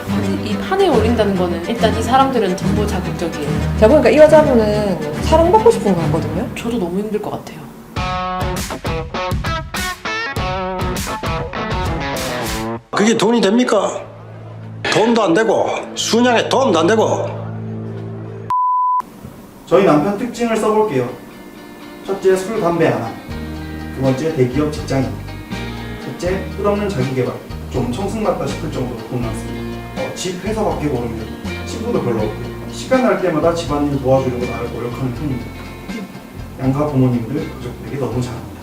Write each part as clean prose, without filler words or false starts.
아니, 이 판에 올린다는 거는 일단 이 사람들은 전부 자극적이에요. 제가 보니까 이 여자분은 사랑받고 싶은 것 같거든요. 저도 너무 힘들 것 같아요. 그게 돈이 됩니까? 돈도 안 되고 순양에 돈도 안 되고. 저희 남편 특징을 써볼게요. 첫째, 술, 담배 안 함. 두 번째, 대기업 직장인. 셋째, 끝없는 자기개발. 좀 청승맞다 싶을 정도로 돈 많습니다. 집, 회사밖에 모릅니다. 친구도 별로 없고. 시간 날 때마다 집안일 도와주려고 나를 노력하는 편입니다. 양가 부모님들, 가족들에게 너무 잘합니다.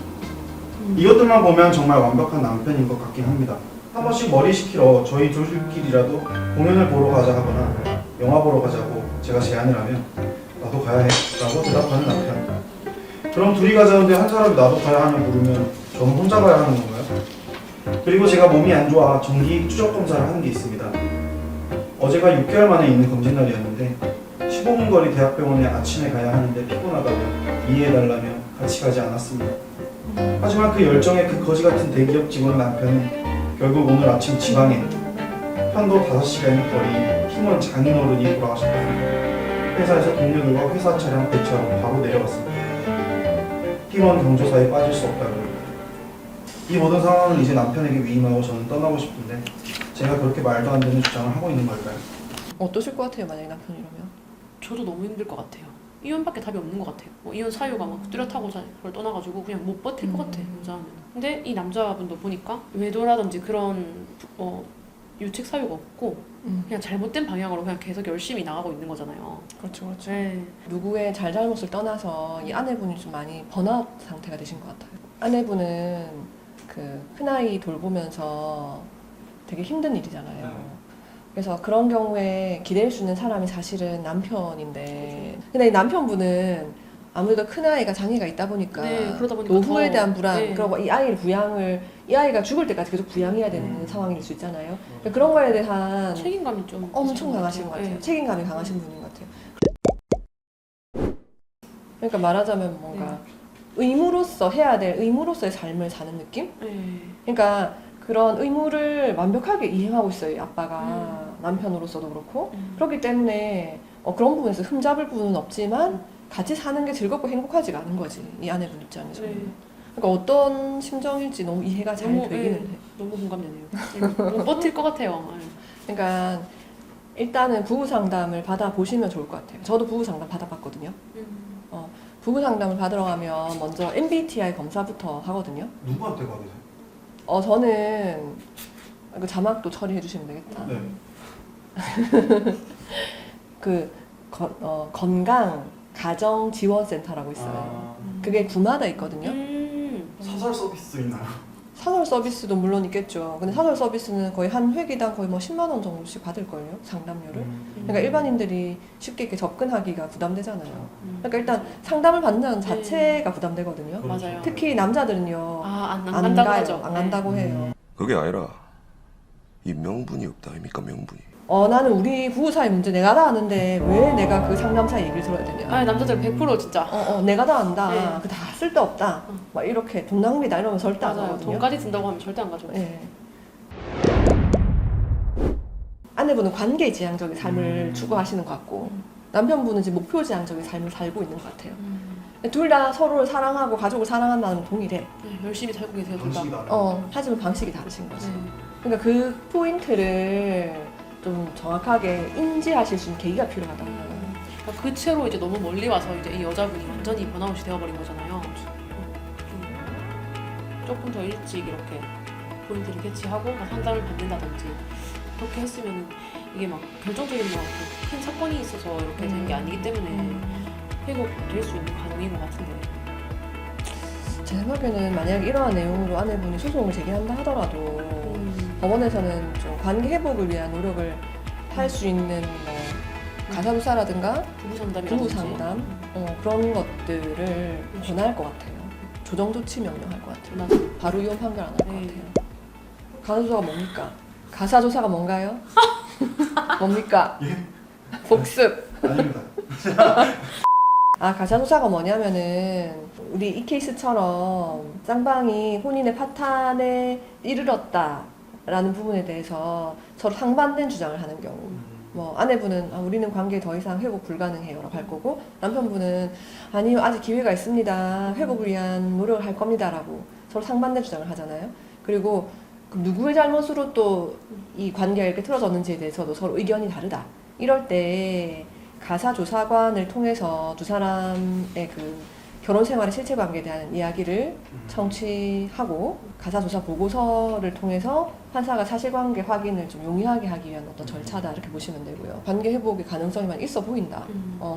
이것들만 보면 정말 완벽한 남편인 것 같긴 합니다. 한 번씩 머리 식히러 저희 둘끼리라도 공연을 보러 가자 하거나 영화 보러 가자고 제가 제안을 하면 나도 가야 해 라고 대답하는 남편. 그럼 둘이 가자는데 한 사람이 나도 가야 하냐 물으면 저는 혼자 가야 하는 건가요? 그리고 제가 몸이 안 좋아 정기 추적 검사를 하는 게 있습니다. 어제가 6개월 만에 있는 검진 날이었는데 15분 거리 대학병원에 아침에 가야 하는데 피곤하다고 이해해달라며 같이 가지 않았습니다. 하지만 그 열정에 그 거지 같은 대기업 직원 남편은 결국 오늘 아침 지방에 편도 5시간의 거리 팀원 장인어른이 돌아가셨거든요. 회사에서 동료들과 회사 차량 대처하고 바로 내려갔습니다. 팀원 경조사에 빠질 수 없다고요. 이 모든 상황을 이제 남편에게 위임하고 저는 떠나고 싶은데 제가 그렇게 말도 안 되는 주장을 하고 있는 걸까요? 어떠실 것 같아요, 만약에 남편이라면? 저도 너무 힘들 것 같아요. 이혼밖에 답이 없는 것 같아요. 뭐 이혼 사유가 막 뚜렷하고 그걸 떠나가지고 그냥 못 버틸 것 같아, 여자는. 근데 이 남자분도 보니까 외도라든지 그런 유책 사유가 없고 그냥 잘못된 방향으로 그냥 계속 열심히 나가고 있는 거잖아요. 그렇죠, 그렇죠. 네. 누구의 잘잘못을 떠나서 이 아내분이 좀 많이 번아웃 상태가 되신 것 같아요. 아내분은 그 큰아이 돌보면서 되게 힘든 일이잖아요. 그래서 그런 경우에 기댈 수 있는 사람이 사실은 남편인데, 근데 이 남편분은 아무래도 큰아이가 장애가 있다 보니까, 네, 그러다 보니까 노후에 더, 대한 불안, 네. 그리고 이 아이를 이 아이가 죽을 때까지 계속 부양해야 되는 상황일 수 있잖아요. 그러니까 그런 거에 대한 책임감이 좀 엄청 강하신 것 같아요. 네. 책임감이 강하신 분인 것 같아요. 그러니까 말하자면 뭔가 의무로서 해야 될 의무로서의 삶을 사는 느낌? 네. 그러니까 그런 의무를 완벽하게 이행하고 있어요, 이 아빠가. 남편으로서도 그렇고. 그렇기 때문에 그런 부분에서 흠잡을 부분은 없지만 같이 사는 게 즐겁고 행복하지가 않은 거지, 이 아내분 입장에서는. 네. 그러니까 어떤 심정일지 너무 이해가 잘 너무, 되기는 네. 해. 너무 공감되네요. 못 버틸 것 같아요. 네. 그러니까 일단은 부부 상담을 받아보시면 좋을 것 같아요. 저도 부부 상담 받아봤거든요. 부부 상담을 받으러 가면 먼저 MBTI 검사부터 하거든요. 누구한테 받으세요? 저는 그 자막도 처리해 주시면 되겠다. 네. 건강 가정 지원센터라고 있어요. 그게 구마다 있거든요. 사설 서비스 있나요? 사설 서비스도 물론 있겠죠. 근데 사설 서비스는 거의 한 회기당 거의 뭐 10만 원 정도씩 받을걸요, 상담료를. 그러니까 일반인들이 쉽게 이렇게 접근하기가 부담되잖아요. 그러니까 일단 상담을 받는 자체가 부담되거든요. 맞아요. 특히 남자들은요, 안 안 간다고 가요. 하죠. 안 간다고 해요. 그게 아니라 이 명분이 없다 아닙니까, 명분이. 나는 우리 부부 사이 문제 내가 다 아는데 왜 내가 그 상담사 얘기를 들어야 되냐. 아, 남자들 100% 진짜. 내가 다 안다. 네. 그 다 쓸데없다. 막 이렇게 돈 낭비다 이러면 절대 안 맞아요. 하거든요. 돈까지 든다고 하면 절대 안 가죠. 네. 아내분은 관계지향적인 삶을 추구하시는 것 같고 남편분은 이제 목표지향적인 삶을 살고 있는 것 같아요. 둘 다 서로를 사랑하고 가족을 사랑한다는 동일해. 네, 열심히 살고 계세요, 둘 다. 방식이 다르 하지만 방식이 다르신 거지. 네. 그러니까 그 포인트를 좀 정확하게 인지하실 수 있는 계기가 필요하다. 그러니까 그 채로 이제 너무 멀리 와서 이제 이 여자분이 완전히 번아웃이 되어버린 거잖아요. 조금 더 일찍 이렇게 포인트를 캐치하고 상담을 받는다든지 그렇게 했으면 이게 막 결정적인 큰 사건이 있어서 이렇게 된 게 아니기 때문에 회복될 수 있는 과정인 것 같은데. 제 생각에는 만약에 이러한 내용으로 아내분이 소송을 제기한다 하더라도 법원에서는 좀 관계 회복을 위한 노력을 할 수 있는 뭐 가사조사라든가 부부 상담 그런 것들을 권할 것 같아요. 조정조치 명령할 것 같아요. 맞아. 바로 이혼 판결 안 할 것 네. 같아요. 가사조사가 뭡니까? 가사조사가 뭔가요? 뭡니까? 예? 복습. 아닙니다. 가사조사가 뭐냐면은 우리 이 케이스처럼 쌍방이 혼인의 파탄에 이르렀다. 라는 부분에 대해서 서로 상반된 주장을 하는 경우, 뭐 아내분은 우리는 관계 더 이상 회복 불가능해요라고 할 거고, 남편분은 아니요, 아직 기회가 있습니다, 회복을 위한 노력을 할 겁니다라고 서로 상반된 주장을 하잖아요. 그리고 그럼 누구의 잘못으로 또 이 관계가 이렇게 틀어졌는지에 대해서도 서로 의견이 다르다. 이럴 때 가사조사관을 통해서 두 사람의 그 결혼 생활의 실체 관계에 대한 이야기를 청취하고 가사조사 보고서를 통해서 판사가 사실관계 확인을 좀 용이하게 하기 위한 어떤 절차다, 이렇게 보시면 되고요. 관계 회복의 가능성이 많이 있어 보인다.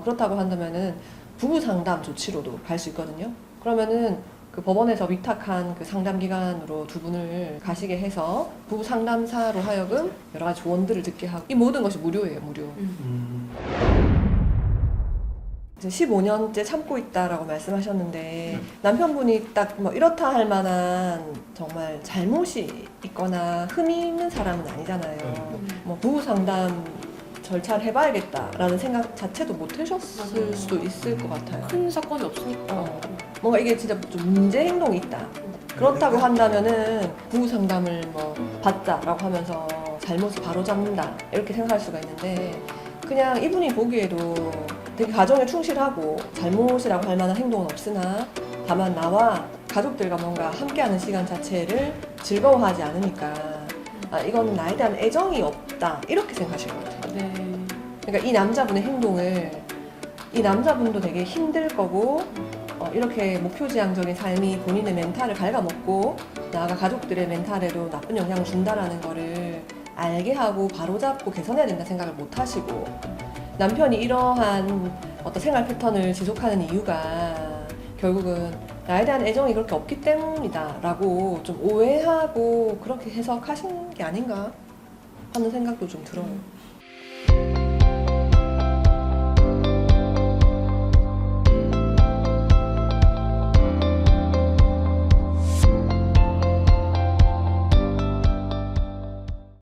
그렇다고 한다면은 부부 상담 조치로도 갈 수 있거든요. 그러면은 그 법원에서 위탁한 그 상담 기관으로 두 분을 가시게 해서 부부 상담사로 하여금 여러 가지 조언들을 듣게 하고, 이 모든 것이 무료예요, 무료. 이제 15년째 참고 있다라고 말씀하셨는데, 남편분이 딱 뭐 이렇다 할 만한 정말 잘못이 있거나 흠이 있는 사람은 아니잖아요. 뭐 부부 상담 절차를 해봐야겠다라는 생각 자체도 못 하셨을 맞아요. 수도 있을 것 같아요. 큰 사건이 없으니까. 뭔가 이게 진짜 좀 문제 행동이 있다. 그렇다고 한다면은 부부 상담을 뭐 받자라고 하면서 잘못을 바로잡는다, 이렇게 생각할 수가 있는데, 그냥 이분이 보기에도 되게 가정에 충실하고 잘못이라고 할 만한 행동은 없으나 다만 나와 가족들과 뭔가 함께하는 시간 자체를 즐거워하지 않으니까 이건 나에 대한 애정이 없다, 이렇게 생각하실 것 같아요. 네. 그러니까 이 남자분의 행동을, 이 남자분도 되게 힘들 거고 이렇게 목표지향적인 삶이 본인의 멘탈을 갉아먹고 나아가 가족들의 멘탈에도 나쁜 영향을 준다라는 거를 알게 하고 바로잡고 개선해야 된다 생각을 못 하시고, 남편이 이러한 어떤 생활 패턴을 지속하는 이유가 결국은 나에 대한 애정이 그렇게 없기 때문이다 라고 좀 오해하고 그렇게 해석하신 게 아닌가 하는 생각도 좀 들어요.